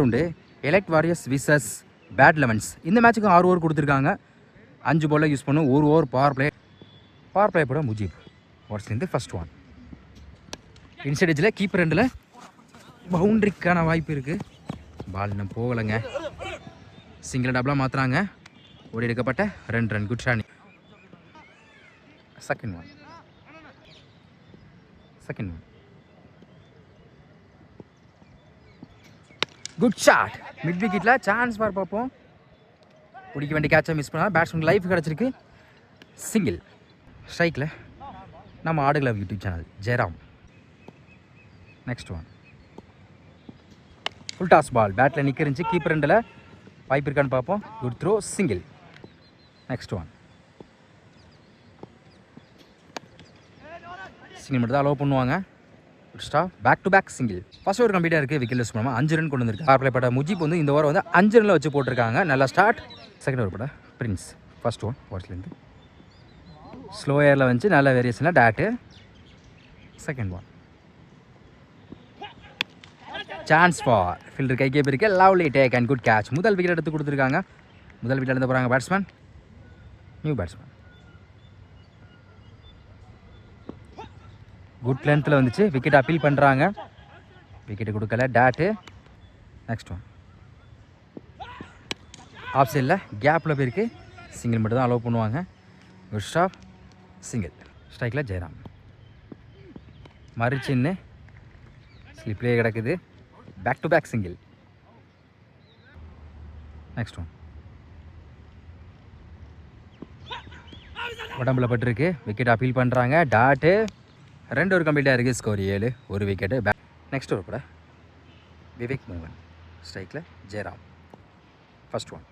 உண்டு. Elite Warriors versus Bad Lemons. இந்த மேட்சுக்கு 6 ஓவர் கொடுத்துருக்காங்க. 5 பாலில் யூஸ் பண்ணும். 1 ஓவர் பவர் பிளே போட முஜீப். ஓவர்ஸ்லேருந்து ஃபர்ஸ்ட் ஒன். இன்சைட் எட்ஜில் கீப்பர் ரெண்டில் பவுண்ட்ரிக்கான வாய்ப்பு இருக்குது. பால் இன்னும் போகலைங்க. சிங்கிள் டபுளாக மாற்றுறாங்க. ஓடி எடுக்கப்பட்ட 2 run. Good shot. Second one. Good shot. Mid விக்கெட்டில் சான்ஸ் பார் பார்ப்போம். பிடிக்க வேண்டிய கேட்சை மிஸ் பண்ணால் பேட்ஸ்மேன் லைஃப் கிடச்சிருக்கு. சிங்கிள். ஸ்ட்ரைக்கில் நம்ம ஆடுகளம் YouTube channel Jayaram. Next one. Full toss ball பேட்டில் நிற்கிருந்துச்சு. கீப்பர் ரெண்டில் வாய்ப்பு இருக்கான்னு பார்ப்போம். Good throw. Single. Next one. Single மட்டும் தான் அலோவ் பண்ணுவாங்க. Good stop. Back to back single. First over கம்ப்ளீட்டாக இருக்குது. விக்கெட் லெஸ் பண்ணாமல் 5 ரன் கொண்டு வந்திருக்கு. பவர் பிளே பட்ட முஜீப் வந்து இந்த ஓவர் வந்து 5 ரனில் வச்சு போட்டிருக்காங்க. நல்லா ஸ்டார்ட். செகண்ட் ஓவர் பட பிரின்ஸ். First one. ஓவர்ஸ்லேருந்து ஸ்லோ ஏரில் வந்து நல்ல வேரியேஷனில் dot. Second one. Chance for fielder கைக்கே போயிருக்கு. Lovely take and good catch. முதல் விக்கெட் எடுத்து கொடுத்துருக்காங்க. முதல் விக்கெட் எடுத்து போகிறாங்க பேட்ஸ்மேன். New batsman. குட் லென்த்தில் வந்துச்சு. விக்கெட் அப்பீல் பண்ணுறாங்க. விக்கெட்டு கொடுக்கல. டேட்டு. Next one. ஆஃப் சைடில் கேப்பில் போயிருக்கு. சிங்கிள் மட்டும் தான் அலோவ் பண்ணுவாங்க. Good stop. சிங்கிள். ஸ்ட்ரைக்கில் ஜெயராம். மறுச்சின்னு ஸ்லிப்லேயே கிடக்குது. Back to back single. Next one. உடம்புல பட்டிருக்கு. விக்கெட் அப்பீல் பண்ணுறாங்க. டாட்டு. 2 ஓவர் கம்ப்ளீட்டாக இருக்குது. ஸ்கோர் 7. 1 விக்கெட்டு. நெக்ஸ்ட் ஓவர் கூட விவேக் மோகன். ஸ்ட்ரைக்கில் ஜெயராம். First one.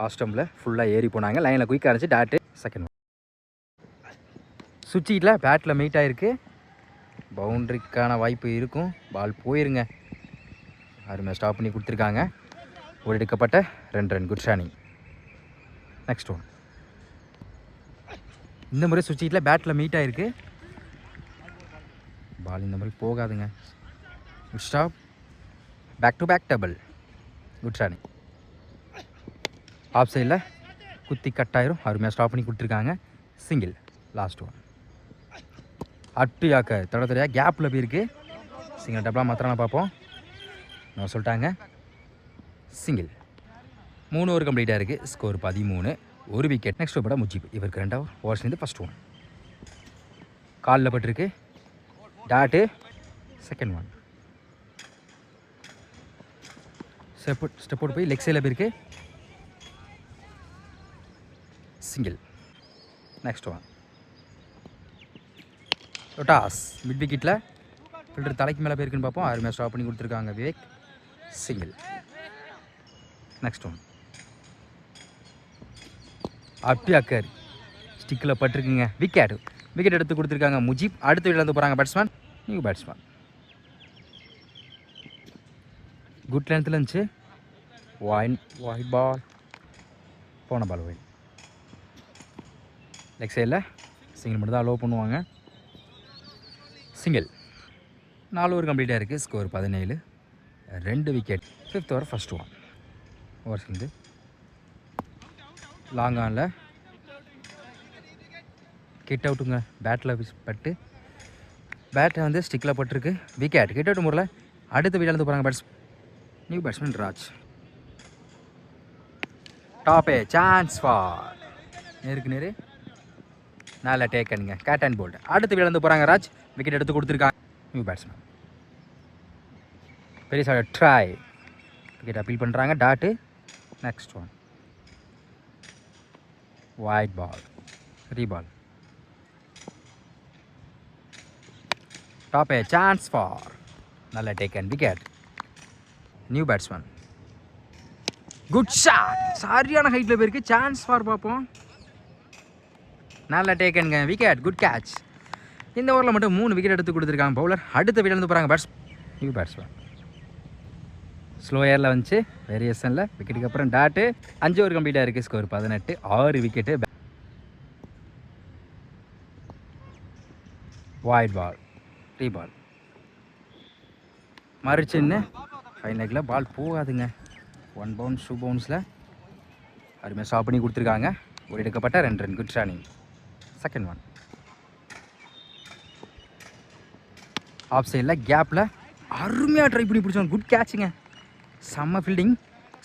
ஆஸ்டம்பில் ஃபுல்லாக ஏறி போனாங்க. லைனில் குயிக்காக இருந்துச்சு. டாட்டு. Second one. சுவிட்சில் பேட்டில் மீட் ஆகிருக்கு. பவுண்ட்ரிக்கான வாய்ப்பு இருக்கும். பால் போயிருங்க. அருமையாக ஸ்டாப் பண்ணி கொடுத்துருக்காங்க. ஒரு எடுக்கப்பட்ட 2 ரன். குட் ஷானிங். Next one. இந்த முறை சுவிட்சில் பேட்டில் மீட் ஆகிருக்கு. பால் இந்த மாதிரி போகாதுங்க. Good stop. Back to back double. Good ஷானிங். ஆஃப் சைடில் குத்தி கட்டாயிரும். அருமையாக ஸ்டாப் பண்ணி கொடுத்துருக்காங்க. சிங்கிள். Last one. அட்டியாக்க தடையாக கேப்பில் போயிருக்கு. சிங்கிள் டபுளாக மாத்திரம் பார்ப்போம். நான் சொல்லிட்டாங்க. சிங்கிள். 3 ஓவர் கம்ப்ளீட்டாக இருக்குது. Score 13. 1 wicket. Next over Mujeeb. இவருக்கு 2 ஓவர். ஓவர்ஸ்லேருந்து ஃபர்ஸ்ட் ஒன். காலில் பட்டிருக்கு. டாட்டு. Second one. ஸ்டெப் போட்டு போய் லெக் சைடில் போயிருக்கு. Single. Next one. Toss. Mid விக்கெட்டில் ஃபில்டர் தலைக்கு மேலே போயிருக்குன்னு பார்ப்போம். அருமையாக ஸ்டாப் பண்ணி கொடுத்துருக்காங்க விவேக். சிங்கிள். Next one. அப்பியாக்கர் ஸ்டிக்கில் பட்டிருக்குங்க. விக்கெட் எடுத்து கொடுத்துருக்காங்க முஜீப். அடுத்த வீட்டில் வந்து போகிறாங்க பேட்ஸ்மேன். New batsman. குட் லென்த்தில் இருந்துச்சு. Wide ball. போன பால் ஒயிட். லெக் சைடில் சிங்கிள் மட்டும் தான் அலோவ் பண்ணுவாங்க. சிங்கிள். 4 ஓவர் கம்ப்ளீட்டாக இருக்குது. Score 17. 2 wicket. Fifth over first one. Overs வந்து லாங் ஆனில் கிட் அவுட்டுங்க. பேட்டில் பட்டு பேட்டை வந்து ஸ்டிக்கில் பட்டிருக்கு. விக்கெட். கிட் அவுட் முறையில் அடுத்த வீட்டில் இருந்து போகிறாங்க நியூ பேட்ஸ்மேன் ராஜ். டாப்பே. Chance for. நேருக்கு நல்ல டேக்கனுங்க. Gate and bolt. அடுத்த வீட்டில் இருந்து போகிறாங்க ராஜ். விக்கெட் எடுத்து கொடுத்துருக்காங்க. New batsman. பெரிய சார் ட்ரை. விக்கெட் அப்பீல் பண்ணுறாங்க. Dot. Next one. Wide ball. Reball. Top chance four. நல்ல take and wicket. New batsman. Good shot. சரியான ஹைட்டில் போயிருக்கு. சான்ஸ் ஃபார் பார்ப்போம். நல்ல டேக்கனுங்க. விக்கெட். Good catch. இந்த ஓவரில் மட்டும் 3 விக்கெட் எடுத்து கொடுத்துருக்காங்க பவுலர். அடுத்த விக்கெட் வந்து போகிறாங்க நியூ பேட்ஸ்மேன். ஸ்லோ ஏரில் வந்துச்சு. வேரியேஷனில் விக்கெட்டுக்கு அப்புறம் டாட்டு. 5 ஓவர் கம்ப்ளீட்டாக இருக்குது. Score 18. 6 wicket. Wide ball. Re ball. மறுச்சுன்னு ஃபைன் லெக்கில் பால் போகாதுங்க. 1 பவுன்ஸ் 2 பவுன்ஸில் அருமையாக ஸ்டாப் பண்ணி கொடுத்துருக்காங்க. ஒரு எடுக்கப்பட்ட 2 run. Good running. Second one off சைடில் கேப்பில் அருமையாக ட்ரை பண்ணி பிடிச்சோம். குட் கேட்சுங்க. செம்ம fielding.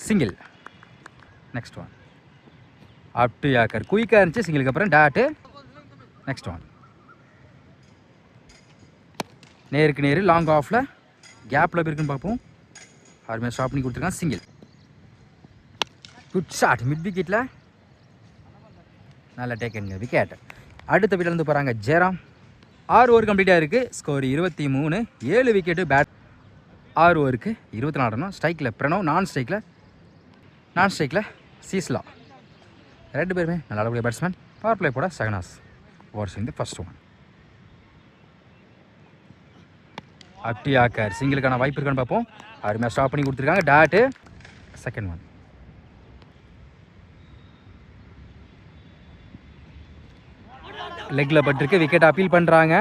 Single. Next one up to yorker. குயிக்காக இருந்துச்சு. சிங்கிளுக்கு அப்புறம் டாட்டு. நெக்ஸ்ட் ஒன் நேருக்கு நேரு லாங் ஆஃபில் கேப்பில் இருக்குன்னு பார்ப்போம். அருமையாக ஸ்டாப் பண்ணி கொடுத்துருக்காங்க. சிங்கிள். Good shot. மிட் விக்கெட்டில் நல்லா டேக்கனுங்க விக்கெட். அடுத்த வீட்டிலேருந்து போகிறாங்க ஜெயராம். 6 ஓவர் கம்ப்ளீட்டாக இருக்குது. ஸ்கோர் 23. 7 விக்கெட்டு. பேட் 6 ஓவருக்கு 24 ரன். ஸ்ட்ரைக்கில் பிரணவ். நான் ஸ்ட்ரைக்கில் சீஸ்லா. 2 பேருமே நல்ல அளவுடைய பேட்ஸ்மேன். பவர் பிளே போட சகனாஸ். ஓவர் சேர்ந்து ஃபர்ஸ்ட் ஒன் அப்டி ஆக்கர். சிங்கிளுக்கான வாய்ப்பு இருக்கான்னு பார்ப்போம். அருமையாக ஸ்டாப் பண்ணி கொடுத்துருக்காங்க. டாட்டு. செகண்ட் ஒன் லெக்கில் பட்டிருக்கு. விக்கெட் அப்பீல் பண்ணுறாங்க.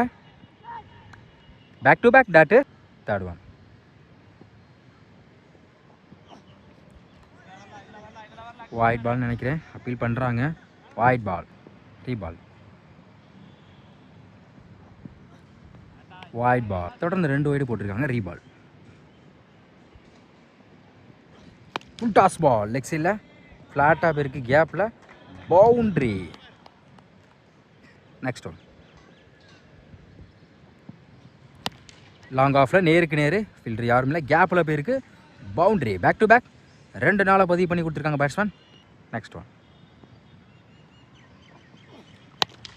Back to back dot. Third one wide ball நினைக்கிறேன். அப்பீல் பண்ணுறாங்க. Wide ball. Reball. Wide ball. தொடர்ந்து 2 வைடு போட்டிருக்காங்க. Reball. Full toss ball. Leg சைடில் ஃப்ளாட்டாக போயிருக்கு. கேப்பில் பவுண்ட்ரி. நெக்ஸ்ட் ஒன் லாங் ஆஃபில் நேருக்கு நேரு. ஃபீல்டர் யாரும் இல்லை. கேப்பில் போயிருக்கு. பவுண்ட்ரி. பேக் டு பேக் 2 நாளாக பதிவு பண்ணி கொடுத்துருக்காங்க batsman. Next one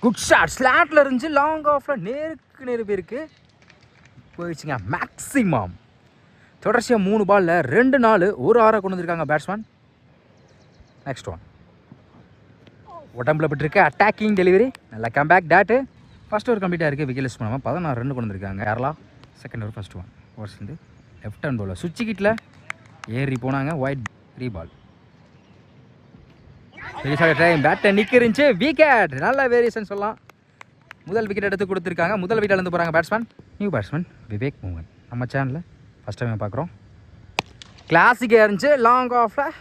good shot. ஸ்லாட்டில் இருந்துச்சு. லாங் ஆஃபில் நேருக்கு நேரு போயிடுச்சுங்க. மேக்ஸிமம் தொடர்ச்சியாக 3 பாலில் 2 நாள் 1 ஆறாக கொண்டு வந்திருக்காங்க பேட்ஸ்மேன். நெக்ஸ்ட் ஒன் உடம்புல பட்டிருக்கு. Attacking delivery. நல்லா கம்பேக். டாட்டு. ஃபர்ஸ்ட் ஓவர் கம்ப்ளீட்டாக இருக்குது. விக்கெட் லிஸ்ட் பண்ணாமல் 16 ரன் கொண்டு வந்திருக்காங்க Kerala. Second over first one overs வந்து லெஃப்ட் ஹேண்ட் பவுலர் சுவிட்ச் கிட்டில் ஏறி போனாங்க. Wide reball. டைம் பேட்டை நிற்கிருந்துச்சு. விக்கெட். நல்ல வேரியேஷன் சொல்லலாம். முதல் விக்கெட் எடுத்து கொடுத்துருக்காங்க. முதல் விக்கெட் இருந்து போகிறாங்க பேட்ஸ்மேன். நியூ பேட்ஸ்மேன் விவேக் மோகன். நம்ம சேனலில் ஃபஸ்ட் டைம் பார்க்குறோம். கிளாசிக்காக இருந்துச்சு. லாங் ஆஃபில்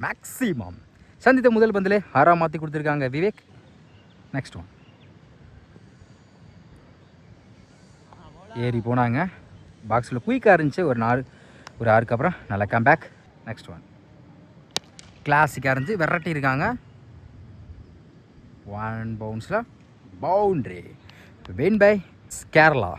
மேக்ஸிமம் சந்தித்த முதல் பந்திலே 6 மாற்றி கொடுத்துருக்காங்க விவேக். நெக்ஸ்ட் ஒன் ஏறி போனாங்க. பாக்ஸில் குயிக்காக இருந்துச்சு. ஒரு 6க்கு அப்புறம் நல்லா கம்பேக். நெக்ஸ்ட் ஒன் கிளாசிக்காக இருந்துச்சு. விரட்டி இருக்காங்க. 1 பவுன்ஸில் பவுண்ட்ரி. Win by Kerala.